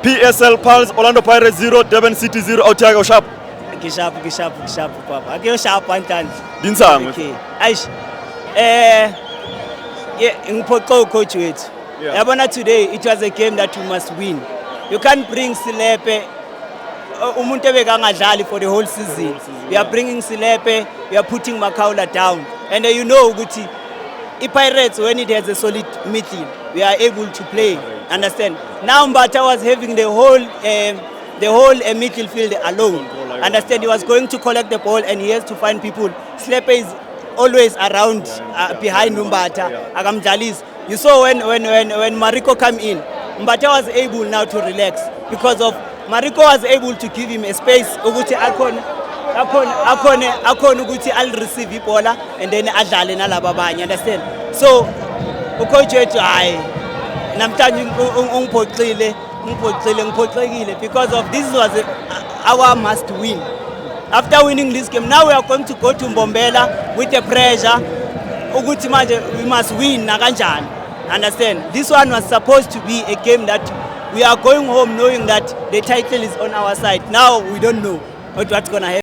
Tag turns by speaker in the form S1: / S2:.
S1: PSL Pulse, Orlando Pirates 0, Durban City 0, Autiago Sharp.
S2: Gisharp, Papa. Ake sharp one time.
S1: Dinsang.
S2: Okay. Aish. Yeah, ngiphoqa coach wethu.
S1: Yeah.
S2: Yabona today it was a game that you must win. You can't bring Silepe umuntu ebekangadlali for the whole season. We are bringing Silepe, we are putting Makaula down. And you know ukuthi Pirates, when it has a solid midfield, we are able to play. Understand? Now Mbata was having the whole midfield field alone. Understand? He was going to collect the ball and he has to find people. Slepe is always around behind Mbata. Akamjalis. You saw when Mariko came in, Mbata was able now to relax because of Mariko was able to give him a space. Ukuthi akhona ukuthi I'll receive ibola and then adlale nalaba abanye, understand? So ucoach wethu hayi namhlanje ngiphoxekile because of this was our must win. After winning this game, now we are going to go to Mbombela with the pressure ukuthi manje we must win na kanjani, understand? This one was supposed to be a game that we are going home knowing that the title is on our side. Now we don't know what's going to happen.